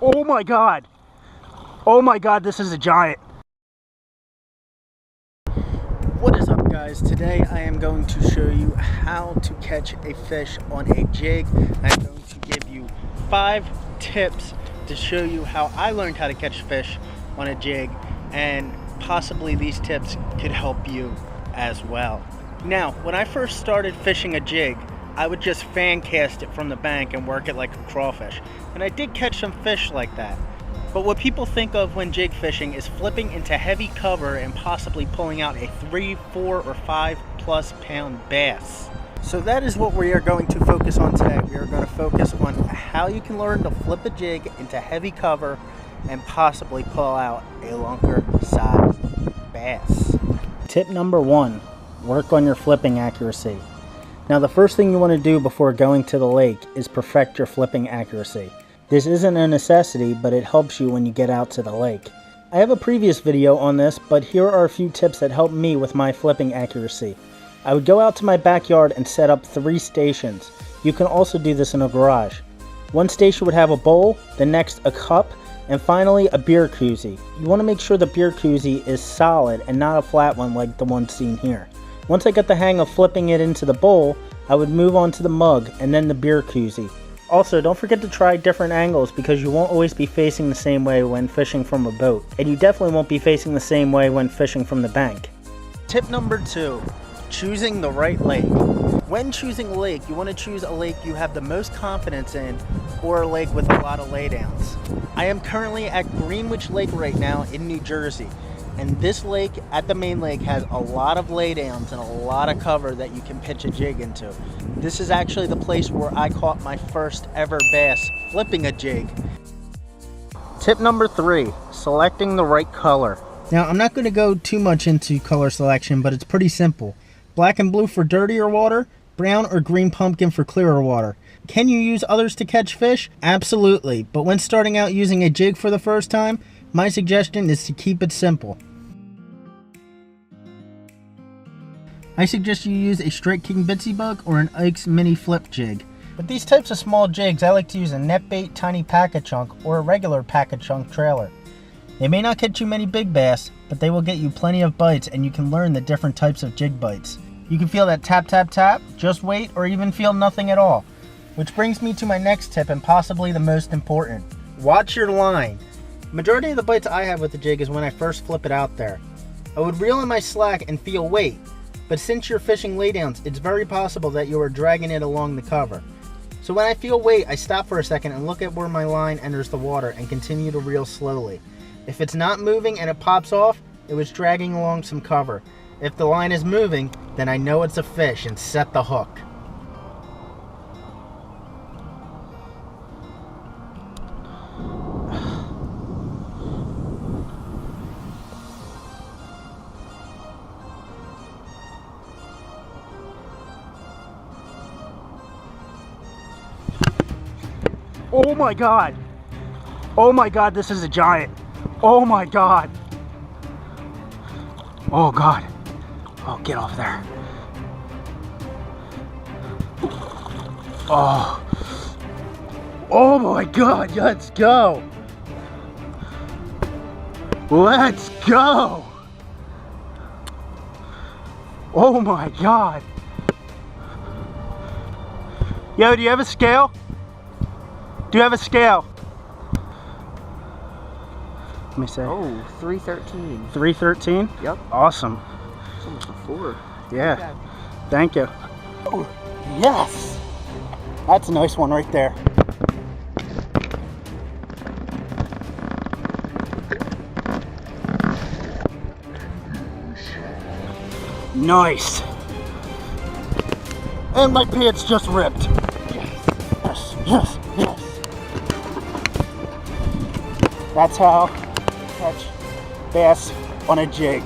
Oh my God. Oh my God, this is a giant. What is up, guys? Today I am going to show you how to catch a fish on a jig. I'm going to give you 5 tips to show you how I learned how to catch fish on a jig, and possibly these tips could help you as well. Now, when I first started fishing a jig, I would just fan cast it from the bank and work it like a crawfish. And I did catch some fish like that. But what people think of when jig fishing is flipping into heavy cover and possibly pulling out a 3, 4, or 5+ pound bass. So that is what we are going to focus on today. We are going to focus on how you can learn to flip a jig into heavy cover and possibly pull out a lunker sized bass. Tip number 1, work on your flipping accuracy. Now, the first thing you want to do before going to the lake is perfect your flipping accuracy. This isn't a necessity, but it helps you when you get out to the lake. I have a previous video on this, but here are a few tips that help me with my flipping accuracy. I would go out to my backyard and set up 3 stations. You can also do this in a garage. One station would have a bowl, the next a cup, and finally a beer koozie. You want to make sure the beer koozie is solid and not a flat one like the one seen here. Once I got the hang of flipping it into the bowl, I would move on to the mug and then the beer koozie. Also, don't forget to try different angles because you won't always be facing the same way when fishing from a boat. And you definitely won't be facing the same way when fishing from the bank. Tip number 2, choosing the right lake. When choosing a lake, you want to choose a lake you have the most confidence in, or a lake with a lot of laydowns. I am currently at Greenwich Lake right now in New Jersey. And this lake, at the main lake, has a lot of laydowns and a lot of cover that you can pitch a jig into. This is actually the place where I caught my first ever bass flipping a jig. Tip number 3, selecting the right color. Now, I'm not going to go too much into color selection, but it's pretty simple. Black and blue for dirtier water, brown or green pumpkin for clearer water. Can you use others to catch fish? Absolutely, but when starting out using a jig for the first time, my suggestion is to keep it simple. I suggest you use a straight king Bitsy bug or an Ike's mini flip jig. With these types of small jigs, I like to use a Netbait tiny Paca chunk or a regular Paca chunk trailer. They may not catch you many big bass, but they will get you plenty of bites, and you can learn the different types of jig bites. You can feel that tap tap tap, just wait, or even feel nothing at all. Which brings me to my next tip, and possibly the most important. Watch your line. The majority of the bites I have with the jig is when I first flip it out there. I would reel in my slack and feel weight, but since you're fishing laydowns, it's very possible that you are dragging it along the cover. So when I feel weight, I stop for a second and look at where my line enters the water and continue to reel slowly. If it's not moving and it pops off, it was dragging along some cover. If the line is moving, then I know it's a fish and set the hook. Oh my God. Oh my God, this is a giant. Oh my God. Oh God. Oh, get off there. Oh. Oh my God, let's go. Let's go. Oh my God. Yo, do you have a scale? Do you have a scale? Let me see. Oh, 313. 313? Yep. Awesome. It's almost a 4. Yeah. Okay. Thank you. Oh, yes. That's a nice one right there. Nice. And my pants just ripped. Yes, yes, yes. That's how I catch bass on a jig.